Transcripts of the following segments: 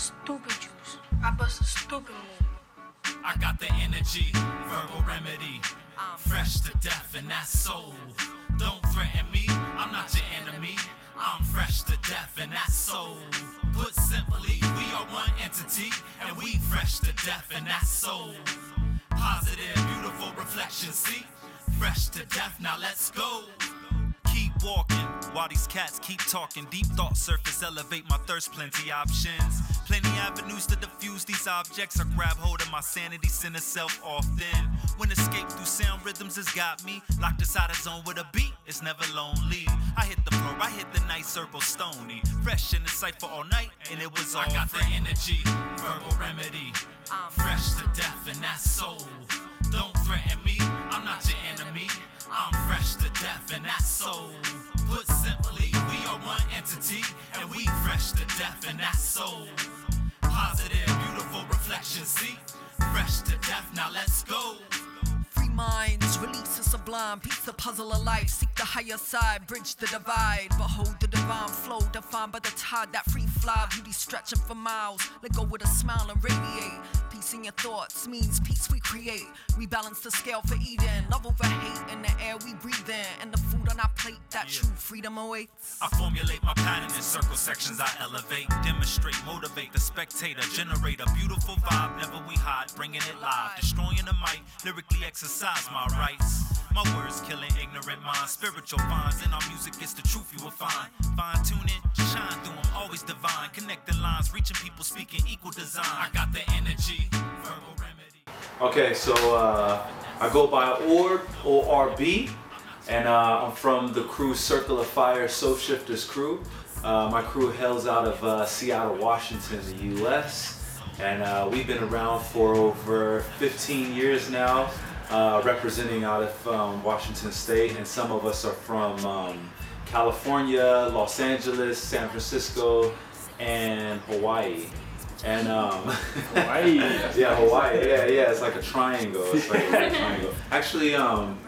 stupid juice. I bust a stupid move. I got the energy, verbal remedy. Fresh to death and that's soul. Don't threaten me, I'm not your enemy. I'm fresh to death and that's soul. Put simply, we are one entity, and we fresh to death and that's soul. Positive, beautiful reflection, see? Fresh to death, now let's go. Keep walking while these cats keep talking. Deep thought surface, elevate my thirst, plenty options. Plenty avenues to diffuse these objects. I grab hold of my sanity, send itself off then. When escape through sound rhythms has got me locked inside a zone with a beat, it's never lonely. I hit the floor, I hit the night circle stony. Fresh in the cipher all night, and it was all I got the energy, verbal remedy. Fresh to death, and that's soul. Don't threaten me, I'm not your enemy. I'm fresh to death, and that's soul. Put simply, we are one entity, and we fresh to death, and that's soul. Positive, beautiful reflection, see? Fresh to death, now let's go. Free minds, release the sublime, piece the puzzle of life, seek the higher side, bridge the divide, behold the divine flow, defined by the tide, that free fly, beauty stretching for miles, let go with a smile and radiate, peace in your thoughts means peace we create, rebalance the scale for Eden, love over hate in the air we breathe in, and the food on our plate, that true freedom awaits. I formulate my pattern in circle sections, I elevate, demonstrate, motivate the spectator, generate a beautiful vibe, never we hide, bringing it live, destroying the mic, lyrically exercise my rights. My words killing ignorant minds, spiritual vines, and our music is the truth you will find. Fine tuning, shine through them, always divine. Connecting lines, reaching people, speaking equal design. I got the energy, verbal remedy. Okay, so I go by Orb, O-R-B, and I'm from the crew Circle of Fire Soul Shifters crew. My crew hails out of Seattle, Washington, the US, and we've been around for over 15 years now. Representing out of Washington State, and some of us are from California, Los Angeles, San Francisco, and Hawaii. And Hawaii. Yeah, Hawaii. Yeah. It's like a triangle. It's like a triangle. Actually,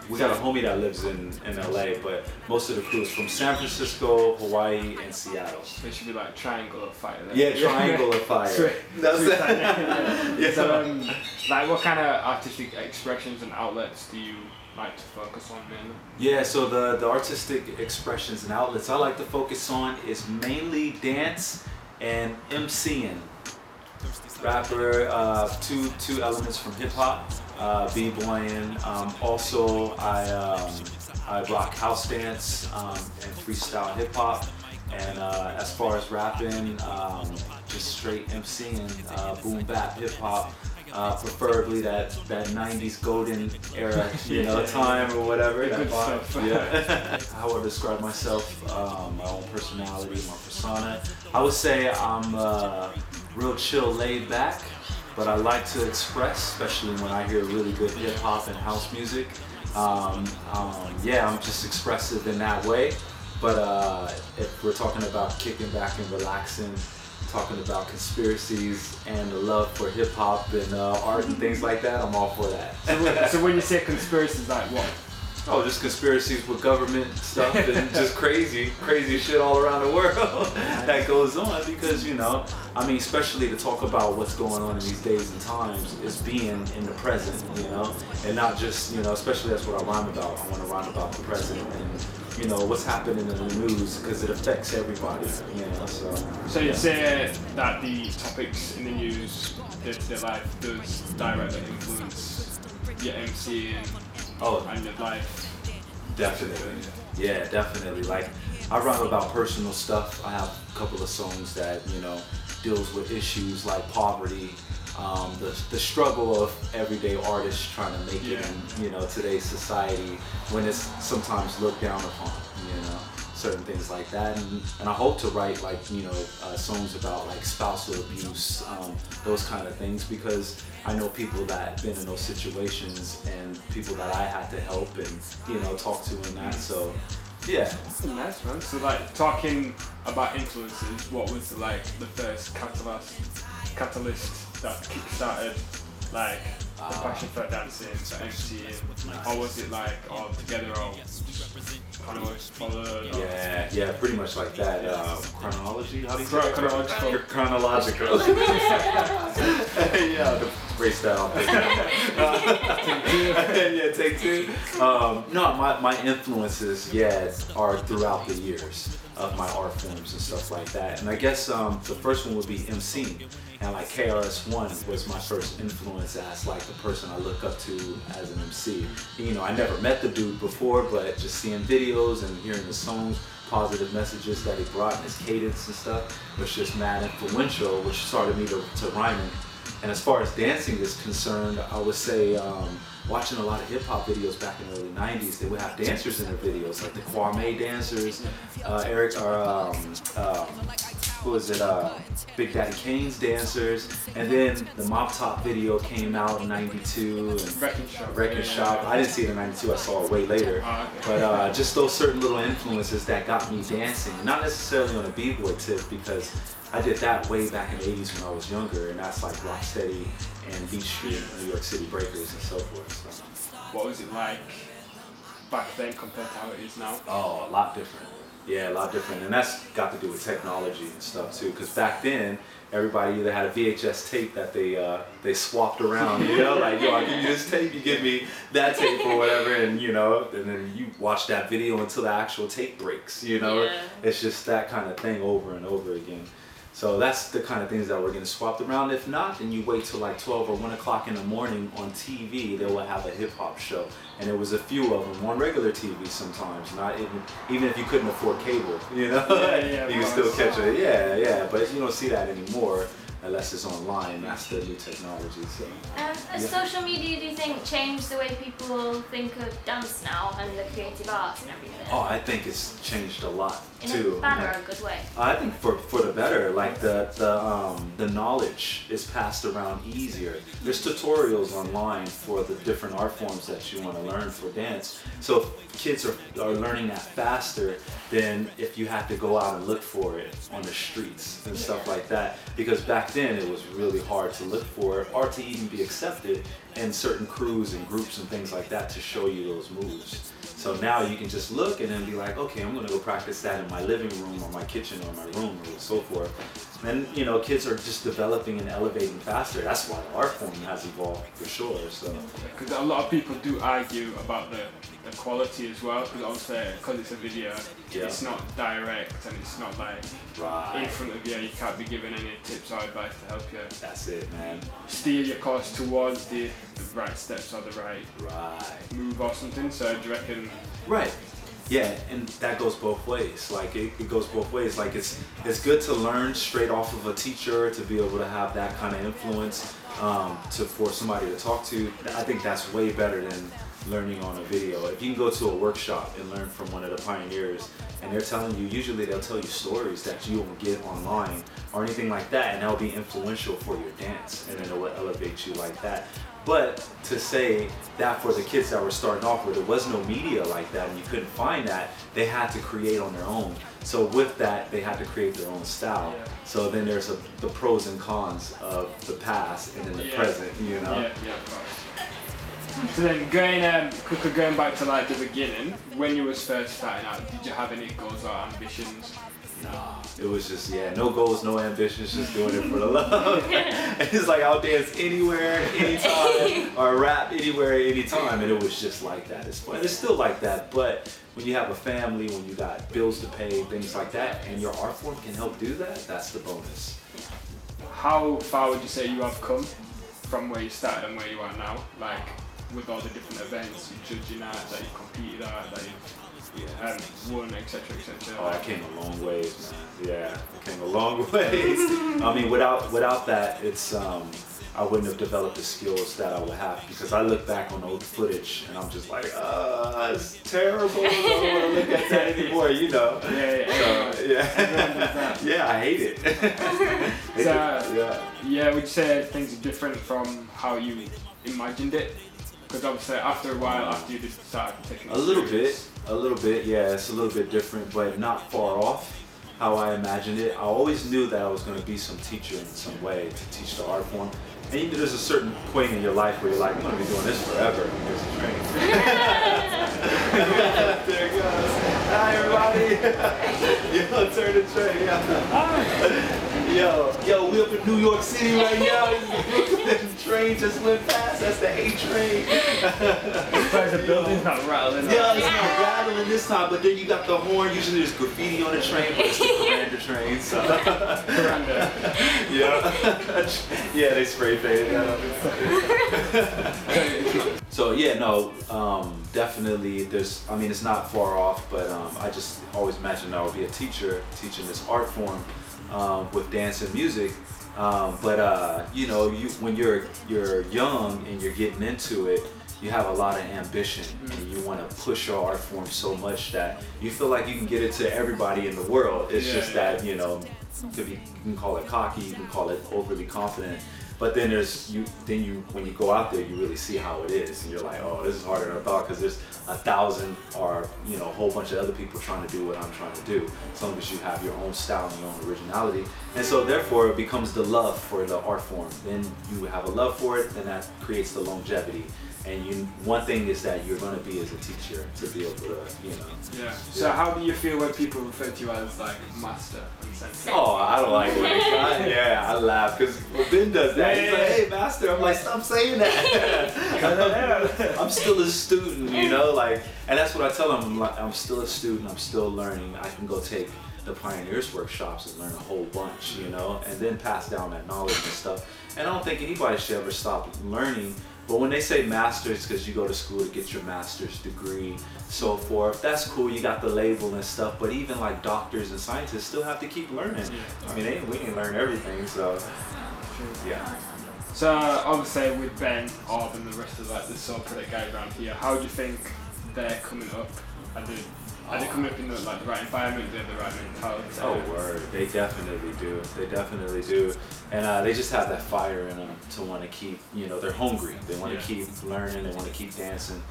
we got a homie that lives in LA, but most of the crew is from San Francisco, Hawaii, and Seattle. So it should be like triangle of fire. Then. Yeah, triangle of fire. That's it. Yeah. So, like, what kind of artistic expressions and outlets do you like to focus on mainly? Yeah, so the artistic expressions and outlets I like to focus on is mainly dance and MCing. Rapper, two elements from hip hop, b-boying. Also, I rock house dance and freestyle hip hop. And as far as rapping, just straight MCing, boom bap hip hop. Preferably that 90s golden era, time or whatever. That vibe. Yeah. How I describe myself, my own personality, my persona. I would say I'm real chill, laid back, but I like to express, especially when I hear really good hip hop and house music. Yeah, I'm just expressive in that way. But if we're talking about kicking back and relaxing, talking about conspiracies and the love for hip hop and art and things like that, I'm all for that. So when you say conspiracies, like what? Oh, just conspiracies with government stuff and just crazy shit all around the world that goes on because, I mean, especially to talk about what's going on in these days and times is being in the present, and not just, especially that's what I rhyme about. I want to rhyme about the present and, what's happening in the news because it affects everybody, So you say that the topics in the news, day-to-day life, does directly influence your MC and your life? Definitely. Yeah, definitely. Like, I rhyme about personal stuff. I have a couple of songs that, deals with issues like poverty, the struggle of everyday artists trying to make it in, today's society when it's sometimes looked down upon, certain things like that. And I hope to write songs about like spousal abuse, those kind of things, because I know people that have been in those situations and people that I had to help and, talk to in that. So, yeah. Nice, man. So, like, talking about influences, what was the first catalyst that kick-started, the passion for dancing, for MCing, or was it all together, or kind of followed? Yeah, Yeah, pretty much like that. Chronology? How do you say it? Chronological. Chronological. Yeah, to race that off. Yeah, take two. No, my influences, are throughout the years of my art forms and stuff like that. And I guess the first one would be MCing. And like KRS-One was my first influence as like the person I look up to as an MC. You know, I never met the dude before, but just seeing videos and hearing the songs, positive messages that he brought and his cadence and stuff was just mad influential, which started me to rhyming. And as far as dancing is concerned, I would say watching a lot of hip hop videos back in the early 90s, they would have dancers in their videos, like the Kwame dancers, Big Daddy Kane's dancers, and then the Mop Top video came out in 92, and Wrecking Shop. I didn't see it in 92, I saw it way later. But just those certain little influences that got me dancing, not necessarily on a b-boy tip, because I did that way back in the 80s when I was younger, and that's like Rocksteady and Beach Street, New York City Breakers and so forth. So. What was it like back then compared to how it is now? Oh, a lot different. Yeah, a lot different, and that's got to do with technology and stuff too. Because back then, everybody either had a VHS tape that they swapped around. You know, like, yo, I give you this tape, you give me that tape or whatever, and you know, and then you watch that video until the actual tape breaks. You know, it's just that kind of thing over and over again. So that's the kind of things that were getting swapped around. If not, then you wait till like 12 or 1 o'clock in the morning on TV, they will have a hip hop show. And there was a few of them on regular TV sometimes, not even if you couldn't afford cable, you know? You can still catch it, but you don't see that anymore unless it's online. That's the new technology. So. Has social media, do you think, changed the way people think of dance now and the creative arts and everything? Oh, I think it's changed a lot in too. In a bad or a good way? I think for the better. Like the knowledge is passed around easier. There's tutorials online for the different art forms that you want to learn for dance. So if kids are learning that faster than if you had to go out and look for it on the streets and stuff like that. Because back then it was really hard to look for it or to even be accepted in certain crews and groups and things like that to show you those moves. So now you can just look and then be like, okay, I'm gonna go practice that in my living room or my kitchen or my room or so forth. And you know, kids are just developing and elevating faster. That's why the art form has evolved for sure. So because a lot of people do argue about the quality as well, because obviously because it's a video, it's not direct and it's not like in front of you. You can't be given any tips or advice to help you. That's it, man. Steer your course towards the right steps or the right move or something. So do you reckon? Right. Yeah, and that goes both ways. Like it goes both ways. Like it's good to learn straight off of a teacher, to be able to have that kind of influence for somebody to talk to. I think that's way better than learning on a video. If you can go to a workshop and learn from one of the pioneers and they're telling you, usually they'll tell you stories that you won't get online or anything like that, and that'll be influential for your dance and then it will elevate you like that. But to say that for the kids that were starting off where there was no media like that and you couldn't find that, they had to create on their own. So with that, they had to create their own style. So then there's the pros and cons of the past and then the present, you know? So then going back to like the beginning, when you was first starting out, did you have any goals or ambitions? No, it was just, no goals, no ambitions, just doing it for the love. It's like I'll dance anywhere, anytime, or rap anywhere, anytime, and it was just like that. It's fun. It's still like that, but when you have a family, when you got bills to pay, things like that, and your art form can help do that, that's the bonus. How far would you say you have come from where you started and where you are now? Like, with all the different events, you judging at, that you competed at, that you won, etc., etc. Oh, I came a long ways, man. Yeah, I came a long ways. I mean, without that, it's I wouldn't have developed the skills that I would have, because I look back on old footage and I'm just like, it's terrible. I don't want to look at that anymore, you know. Yeah, I hate it. Would you say things are different from how you imagined it? Because obviously after a while, after you just started taking a little bit, yeah, it's a little bit different, but not far off how I imagined it. I always knew that I was going to be some teacher in some way to teach the art form. And there's a certain point in your life where you're like, I'm going to be doing this forever. There's a train. There it goes. Hi, everybody. Yo, turn the train. Yo, we up in New York City right now. The train just went past. That's the A train. Surprised the building's not rattling. Yeah, it's not rattling this time, but then you got the horn. Usually there's graffiti on the train, but it's the Miranda train, so. Miranda. Yeah. Yeah, they spray painted that. So yeah, no, definitely there's, I mean, it's not far off, but I just always imagined I would be a teacher teaching this art form with dance and music. But you know, when you're young and you're getting into it, you have a lot of ambition and you want to push your art form so much that you feel like you can get it to everybody in the world. It's just that, you know, you can call it cocky, you can call it overly confident. But then when you go out there, you really see how it is, and you're like, oh, this is harder than I thought, because there's 1,000 or, you know, a whole bunch of other people trying to do what I'm trying to do. As long as you have your own style and your own originality, and so therefore it becomes the love for the art form. Then you have a love for it, and that creates the longevity. And one thing is that you're going to be as a teacher to be able to, you know. Yeah. So how do you feel when people refer to you as like master and sensei? Oh, I don't like it. Yeah, I laugh because Ben does that. He's like, hey, master. I'm like, stop saying that. I'm still a student, you know, like, and that's what I tell them. I'm like, I'm still a student. I'm still learning. I can go take the Pioneers workshops and learn a whole bunch, you know, and then pass down that knowledge and stuff. And I don't think anybody should ever stop learning. But when they say master's, because you go to school to get your master's degree, so forth, that's cool, you got the label and stuff, but even like doctors and scientists still have to keep learning. I mean, we didn't learn everything, so yeah. So obviously with Ben, Orb and the rest of like the soul product guys around here, how do you think they're coming up? Are they coming up in the right environment, they have the right mentality? Oh, word. They definitely do. They definitely do. And they just have that fire in them to want to keep, you know, they're hungry. They want to keep learning, they want to keep dancing.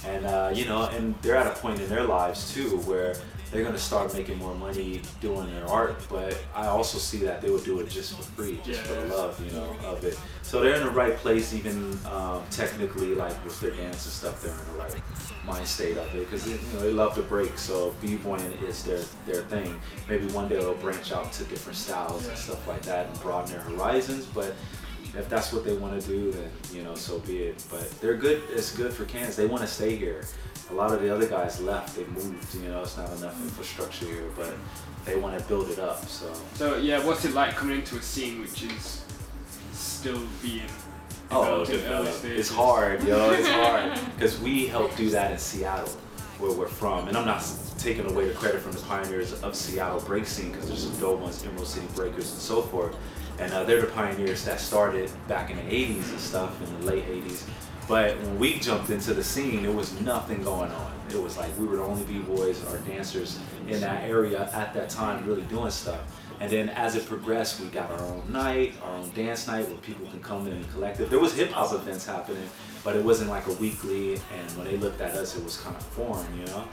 And, you know, and they're at a point in their lives, too, where they're going to start making more money doing their art. But I also see that they would do it just for free, just for the love, you know, of it. So they're in the right place, even technically, like with their dance and stuff, they're in the right mind state of it, because you know, they love to break. So b-boying is their thing. Maybe one day they'll branch out to different styles and stuff like that and broaden their horizons. But if that's what they want to do, then, you know, so be it. But they're good. It's good for Kansas. They want to stay here. A lot of the other guys left. They moved. You know, it's not enough infrastructure here, but they want to build it up. So yeah, what's it like coming into a scene which is still being it's hard, yo. It's hard because we helped do that in Seattle, where we're from. And I'm not taking away the credit from the pioneers of Seattle break scene, because there's some dope ones, Emerald City Breakers and so forth. And they're the pioneers that started back in the 80s and stuff, in the late 80s. But when we jumped into the scene, there was nothing going on. It was like we were the only b-boys or dancers in that area at that time really doing stuff. And then as it progressed, we got our own night, our own dance night, where people can come in and collective. There was hip-hop events happening, but it wasn't like a weekly, and when they looked at us, it was kind of foreign, you know?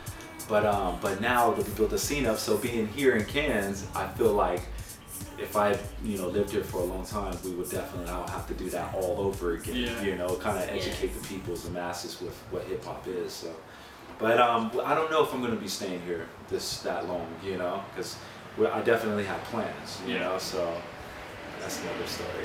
But now that we built the scene up, so being here in Cairns, I feel like if I, you know, lived here for a long time, we would definitely now have to do that all over again. You know, kind of educate the peoples, the masses with what hip hop is. So, but I don't know if I'm going to be staying here that long, you know, because I definitely have plans, you know. So that's another story.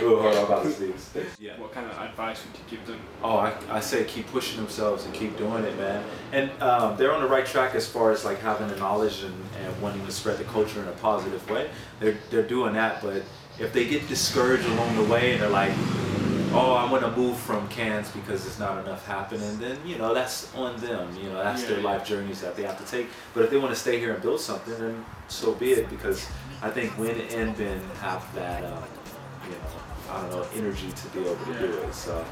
Ooh, hold on, about to sneeze. What kind of advice would you give them? Oh, I say keep pushing themselves and keep doing it, man. And they're on the right track as far as like having the knowledge and wanting to spread the culture in a positive way. They're doing that, but if they get discouraged along the way and they're like, oh, I want to move from Cairns because there's not enough happening, then, you know, that's on them. You know, that's their life journeys that they have to take. But if they want to stay here and build something, then so be it, because I think Win and Ben have that, you know, I don't know, energy to be able to do it. So,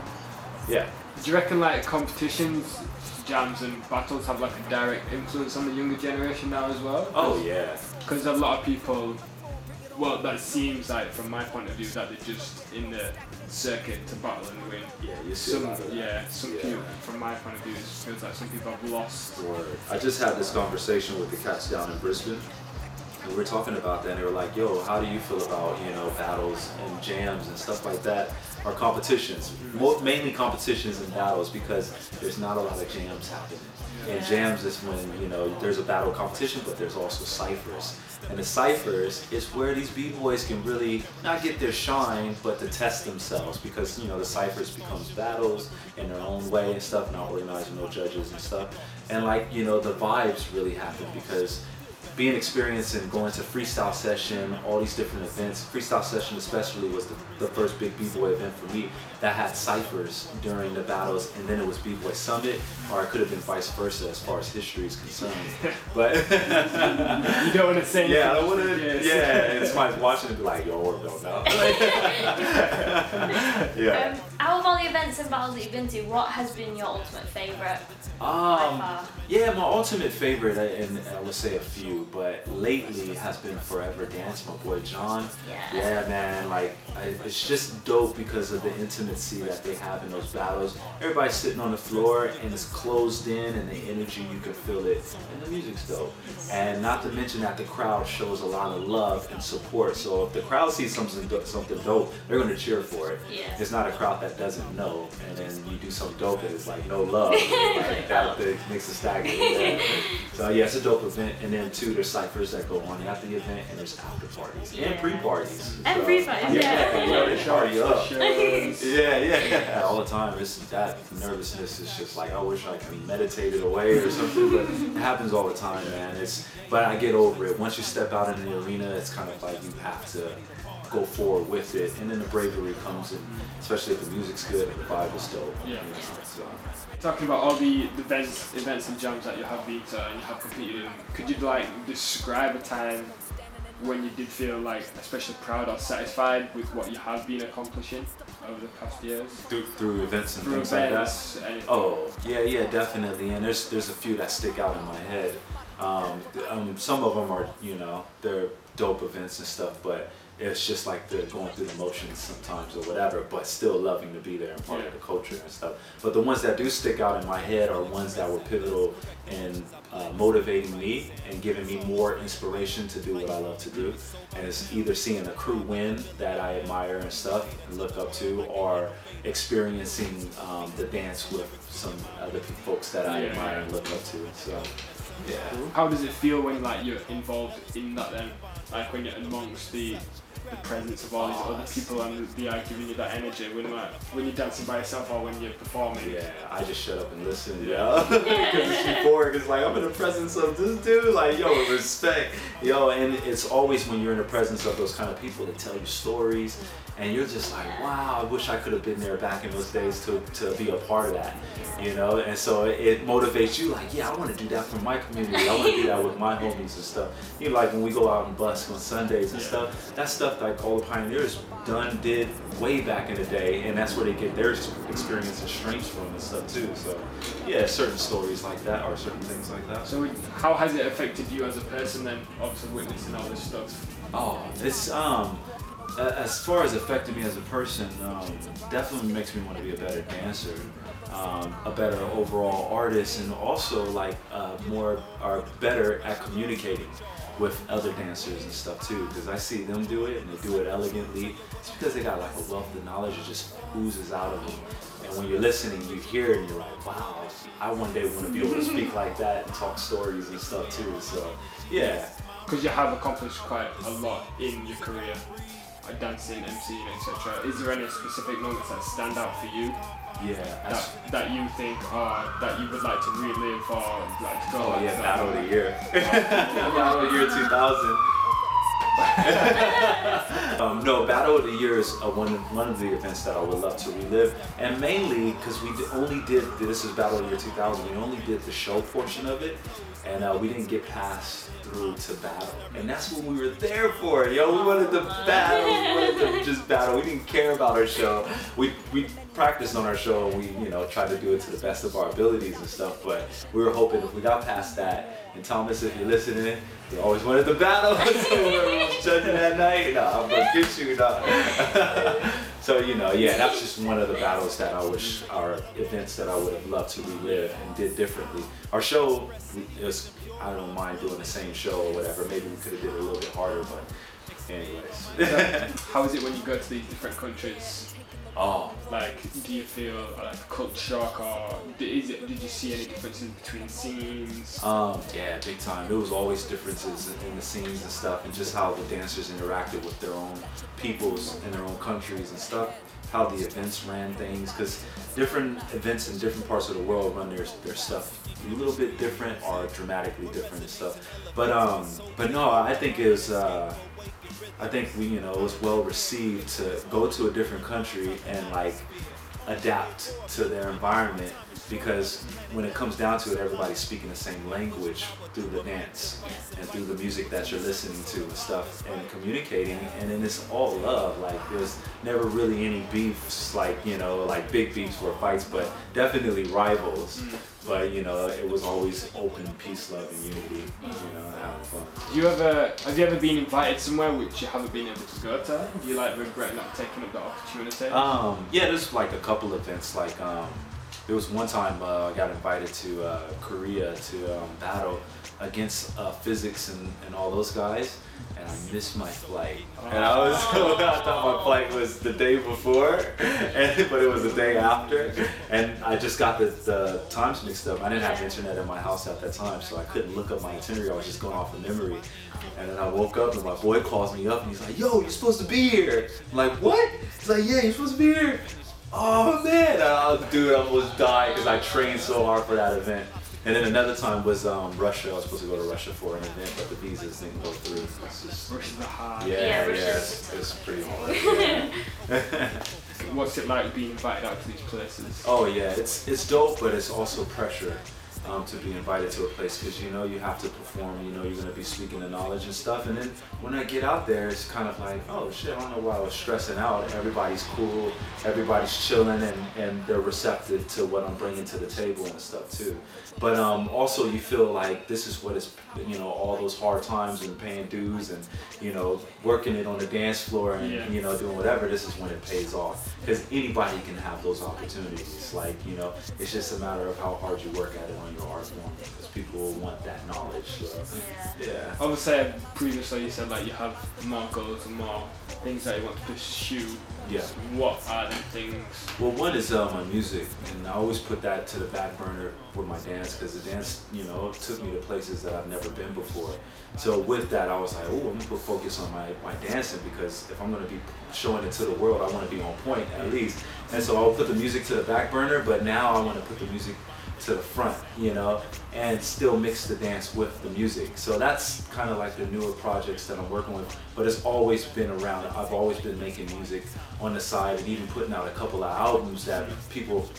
yeah. Do you reckon like competitions, jams and battles have like a direct influence on the younger generation now as well? Oh yeah. Because a lot of people, well, that seems like, from my point of view, that they're just in the circuit to battle and win. Yeah, you see some people, from my point of view, it feels like some people have lost. I just had this conversation with the cats down in Brisbane, And we were talking about that, and they were like, yo, how do you feel about, you know, battles and jams and stuff like that, or competitions? Mainly competitions and battles, because there's not a lot of jams happening. And jams is when, you know, there's a battle competition, but there's also ciphers. And the ciphers is where these b-boys can really not get their shine, but to test themselves, because, you know, the ciphers becomes battles in their own way and stuff, not organized with no judges and stuff. And like, you know, the vibes really happen, because being experienced and going to freestyle session, all these different events, freestyle session especially was the first big b-boy event for me that had ciphers during the battles, and then it was b-boy summit, or it could have been vice versa as far as history is concerned. But you don't want to say yeah, I don't want to. Yeah, and somebody's watching and be like, yo, Orb don't know. Yeah. Out of all the events and battles that you've been to, what has been your ultimate favorite? Yeah, my ultimate favorite, and I would say a few, but lately has been Forever Dance, my boy John. Yeah, man, like, it's just dope because of the intimacy that they have in those battles. Everybody's sitting on the floor and it's closed in, and the energy, you can feel it, and the music's dope. And not to mention that the crowd shows a lot of love and support. So if the crowd sees something dope, they're going to cheer for it. Yeah. It's not a crowd that doesn't know, and then you do something dope that is like no love. Like, that makes it stagnant. Yeah. So yeah, it's a dope event. And then too, there's ciphers that go on after the event, and there's after parties and pre-parties. And pre-parties, yeah. You know, they party up. Yeah. Yeah. All the time. It's that nervousness is just like, I wish I could meditate it away or something, but it happens all the time, man. But I get over it. Once you step out in the arena, it's kind of like you have to go forward with it, and then the bravery comes in, especially if the music's good and the vibe is dope. Yeah. You know, so. Talking about all the events and jams that you have been to and you have competed in, could you like describe a time when you did feel like especially proud or satisfied with what you have been accomplishing over the past years? Through events and things like that? Anything. Oh, yeah, definitely. And there's a few that stick out in my head. Some of them are, you know, they're dope events and stuff, but it's just like they're going through the motions sometimes or whatever, but still loving to be there and part of the culture and stuff. But the ones that do stick out in my head are ones that were pivotal in motivating me and giving me more inspiration to do what I love to do. And it's either seeing a crew win that I admire and stuff and look up to, or experiencing the dance with some other folks that I admire and look up to. So, yeah. How does it feel when like you're involved in that then? Like when you're amongst the presence of all these other people and they are giving you that energy when you're dancing by yourself or when you're performing? Yeah, I just shut up and listen, yo. Because it's euphoric. It's like, I'm in the presence of this dude, like, yo, respect. Yo, and it's always when you're in the presence of those kind of people that tell you stories, and you're just like, wow, I wish I could have been there back in those days to be a part of that, you know? And so it motivates you, like, yeah, I want to do that for my community. I want to do that with my homies and stuff. You know, like when we go out and busk on Sundays and stuff, that stuff like all the pioneers did way back in the day, and that's where they get their experience and strengths from and stuff too. So yeah, certain stories like that or certain things like that. So how has it affected you as a person then, obviously witnessing all this stuff? Oh, it's as far as affecting me as a person, definitely makes me want to be a better dancer, a better overall artist, and also like better at communicating with other dancers and stuff too, because I see them do it and they do it elegantly. It's because they got like a wealth of knowledge that just oozes out of them. And when you're listening, you hear it and you're like, wow, I one day want to be able to speak like that and talk stories and stuff too. So yeah. Because you have accomplished quite a lot in your career, dancing, MCing, etc. Is there any specific moments that stand out for you? Yeah. That you think that you would like to relive or like to go? Oh yeah, Battle of the Year. Battle of the Year 2000. No, Battle of the Year is one of the events that I would love to relive, and mainly because we only did, this is Battle of the Year 2000, we only did the show portion of it, and we didn't get past through to battle, and that's what we were there for, yo. We wanted to battle, we wanted to just battle. We didn't care about our show. We practiced on our show, and we tried to do it to the best of our abilities and stuff, but we were hoping if we got past that, and Thomas, if you're listening, we always wanted to battle, so whoever was judging that night, nah, I'm gonna get you, nah. So, you know, yeah, that's just one of the battles that I wish, our events that I would have loved to relive and did differently. Our show is, I don't mind doing the same show or whatever. Maybe we could have did it a little bit harder, but anyways. How is it when you go to these different countries? Oh. Like, do you feel like culture shock, or did you see any differences between scenes? Yeah, big time. There was always differences in the scenes and stuff, and just how the dancers interacted with their own peoples in their own countries and stuff. How the events ran things, because different events in different parts of the world run their stuff a little bit different or dramatically different and stuff. But no, I think it was. I think it was well received to go to a different country and like adapt to their environment, because when it comes down to it, everybody's speaking the same language through the dance and through the music that you're listening to and stuff and communicating, and then it's all love. Like there's never really any beefs, like like big beefs or fights, but definitely rivals. But it was always open peace, love, and unity. Having fun. Have you ever been invited somewhere which you haven't been able to go to? Do you like regret not taking up the opportunity? Yeah, there's like a couple events. Like there was one time I got invited to Korea to battle against physics and all those guys, and I missed my flight. And I thought my flight was the day before, but it was the day after, and I just got the times mixed up. I didn't have internet in my house at that time, so I couldn't look up my itinerary. I was just going off of memory. And then I woke up and my boy calls me up and he's like, "Yo, you're supposed to be here." I'm like, "What?" He's like, "Yeah, you're supposed to be here." Oh man, dude, I almost died because I trained so hard for that event. And then another time was Russia. I was supposed to go to Russia for an event, but the visas didn't go through. Russia's a hard. Yeah, it's pretty hard. Yeah. What's it like being invited out to these places? Oh yeah, it's dope, but it's also pressure. To be invited to a place, because you have to perform, you're going to be speaking the knowledge and stuff, and then when I get out there it's kind of like, oh shit, I don't know why I was stressing out. Everybody's cool, everybody's chilling, and they're receptive to what I'm bringing to the table and stuff too. But also you feel like this is what it's, all those hard times and paying dues and working it on the dance floor and doing whatever, this is when it pays off, because anybody can have those opportunities. Like it's just a matter of how hard you work at it on your art form, because people will want that knowledge. So, yeah. Obviously, previously you said like you have more goals and more things that you want to pursue. Yeah. What are the things? Well, one is my music, and I always put that to the back burner with my dance, because the dance, took me to places that I've never been before. So with that, I was like, oh, I'm gonna put focus on my dancing, because if I'm gonna be showing it to the world, I want to be on point at least. And so I'll put the music to the back burner, but now I want to put the music to the front, and still mix the dance with the music. So that's kind of like the newer projects that I'm working with, but it's always been around. I've always been making music on the side and even putting out a couple of albums that people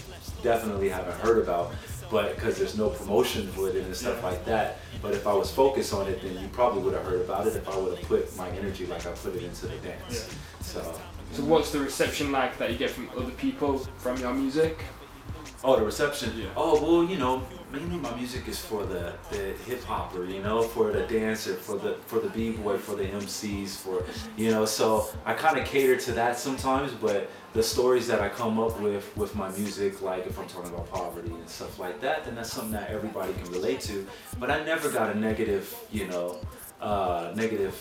definitely haven't heard about, but because there's no promotion with it and stuff like that. But if I was focused on it, then you probably would have heard about it if I would have put my energy like I put it into the dance. So what's the reception like that you get from other people from your music? Oh, the reception? Yeah. Oh, well, mainly my music is for the hip-hopper, for the dancer, for the b-boy, for the MCs, so I kind of cater to that sometimes, but the stories that I come up with my music, like if I'm talking about poverty and stuff like that, then that's something that everybody can relate to. But I never got a negative,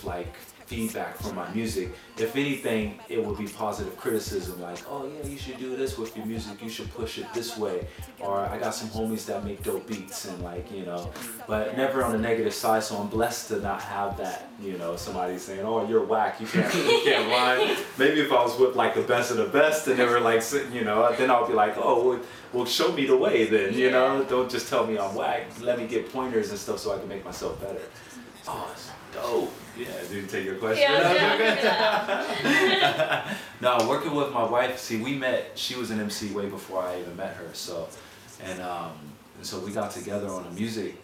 like feedback from my music. If anything, it would be positive criticism, like, oh yeah, you should do this with your music, you should push it this way, or I got some homies that make dope beats, and like, but never on the negative side. So I'm blessed to not have that, somebody saying, oh, you're whack, you can't rhyme. Maybe if I was with like the best of the best and they were like, then I'll be like, oh, well show me the way then, don't just tell me I'm whack, let me get pointers and stuff so I can make myself better. Oh, it's dope. Yeah, didn't take your question. No, working with my wife, see, we met, she was an MC way before I even met her, so, and so we got together on a music,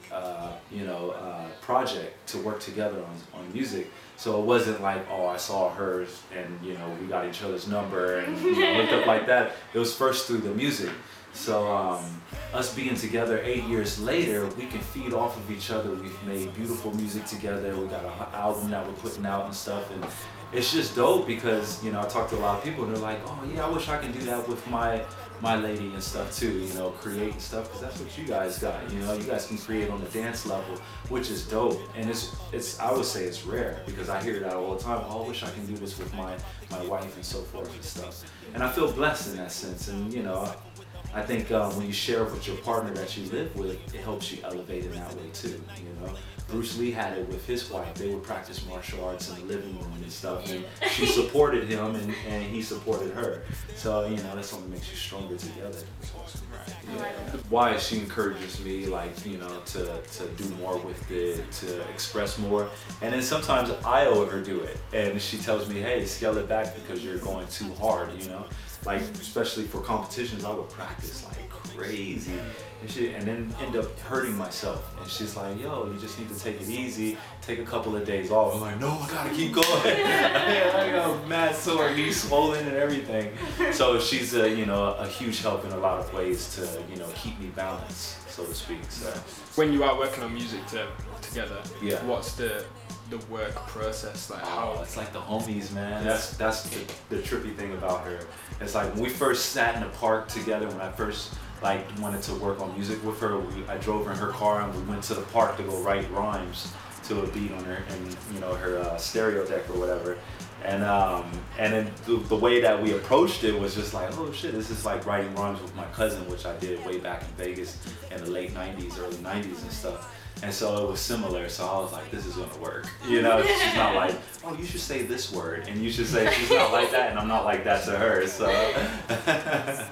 project to work together on music. So it wasn't like, oh, I saw hers and, we got each other's number and hooked up like that. It was first through the music. So us being together 8 years later, we can feed off of each other. We've made beautiful music together. We got an album that we're putting out and stuff, it's just dope because, you know, I talk to a lot of people and they're like, oh yeah, I wish I can do that with my lady and stuff too, you know, create and stuff, because that's what you guys got, you know, you guys can create on the dance level, which is dope. And it's I would say it's rare, because I hear that all the time. Oh, I wish I can do this with my wife and so forth and stuff. And I feel blessed in that sense. And you know, I think when you share with your partner that you live with, it helps you elevate in that way too, you know. Bruce Lee had it with his wife. They would practice martial arts in the living room and stuff, and she supported him and he supported her. So, you know, that's only makes you stronger together. Yeah. Why she encourages me, like, you know, to do more with it, to express more. And then sometimes I overdo it. And she tells me, hey, scale it back because you're going too hard, you know? Like, especially for competitions, I would practice like crazy and then end up hurting myself. And she's like, yo, you just need to take it easy, take a couple of days off. I'm like, no, I gotta keep going. I got mad sore, knees swollen and everything. So she's you know, a huge help in a lot of ways to, you know, keep me balanced, so to speak. So when you are working on music together, yeah, what's the work process like? How it's like the homies, man. That's the trippy thing about her. It's like when we first sat in the park together, when I first like wanted to work on music with her, I drove her in her car and we went to the park to go write rhymes to a beat on her and, you know, her stereo deck or whatever. And then the way that we approached it was just like, oh shit, this is like writing rhymes with my cousin, which I did way back in Vegas in the late 90s, early 90s and stuff. And so it was similar, so I was like, this is gonna work. You know, she's not like, oh, you should say this word, and you should say, she's not like that, and I'm not like that to her, so.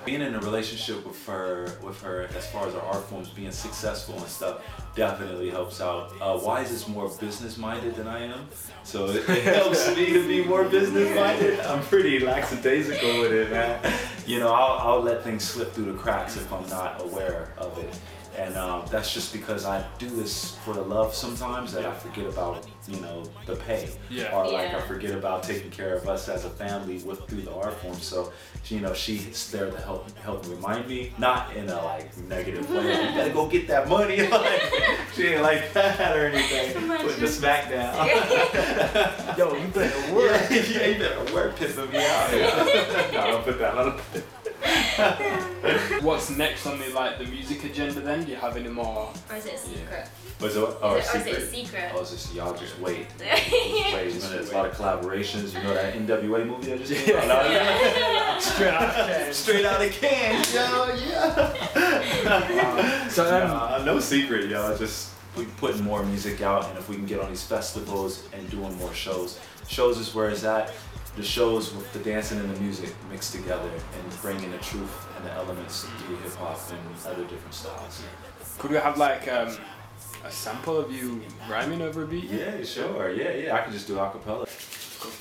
Being in a relationship with her, as far as our art forms, being successful and stuff, definitely helps out. Wise is more business-minded than I am, so it helps me to be more business-minded. I'm pretty lackadaisical with it, man. You know, I'll let things slip through the cracks if I'm not aware of it. And that's just because I do this for the love sometimes that I forget about, you know, the pay. Yeah. Or like I forget about taking care of us as a family through the art form. So, you know, she's there to help remind me, not in a like negative way. Like, you gotta go get that money. Like, she ain't like that or anything. Putting the smack down. Yo, you better work. Yeah, you better work, pissing me out. No, don't put that on. What's next on the music agenda then? Do you have any more? Or is it a secret? Yeah. Is it a secret? Oh, it's just, y'all just wait. Just wait. You know, there's a lot of collaborations. You know that NWA movie that just came out? Yeah. Straight out of Cairns. Straight out of Cairns, yo, yeah. So no secret, yo. Just we putting more music out, and if we can get on these festivals and doing more shows. Shows is where it's at. The shows with the dancing and the music mixed together and bringing the truth and the elements through hip hop and other different styles. Could we have like a sample of you rhyming over a beat? Yeah, sure. Yeah. I can just do acapella. Cool.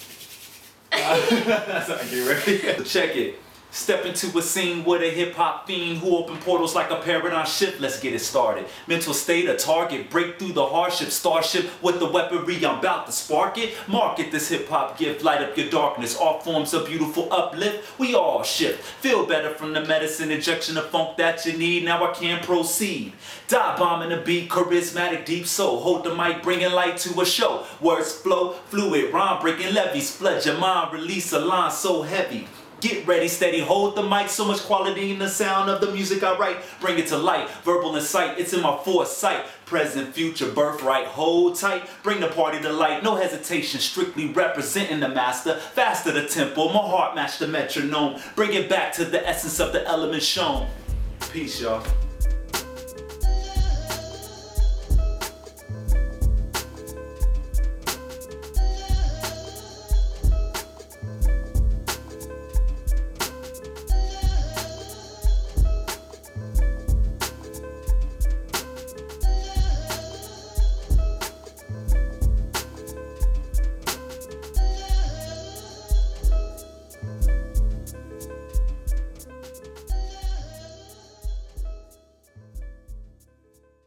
Get ready. Check it. Step into a scene with a hip-hop fiend who open portals like a paradigm shift. Let's get it started. Mental state, a target, break through the hardship. Starship with the weaponry, I'm about to spark it. Market this hip-hop gift, light up your darkness. All forms of beautiful uplift, we all shift. Feel better from the medicine, injection of funk that you need. Now I can proceed. Die bombing the beat, charismatic, deep soul. Hold the mic, bringing light to a show. Words flow, fluid, rhyme breaking levees. Flood your mind, release a line so heavy. Get ready, steady, hold the mic. So much quality in the sound of the music I write. Bring it to light, verbal insight. It's in my foresight. Present, future, birthright, hold tight. Bring the party to light, no hesitation. Strictly representing the master. Faster the tempo, my heart match the metronome. Bring it back to the essence of the element shown. Peace, y'all.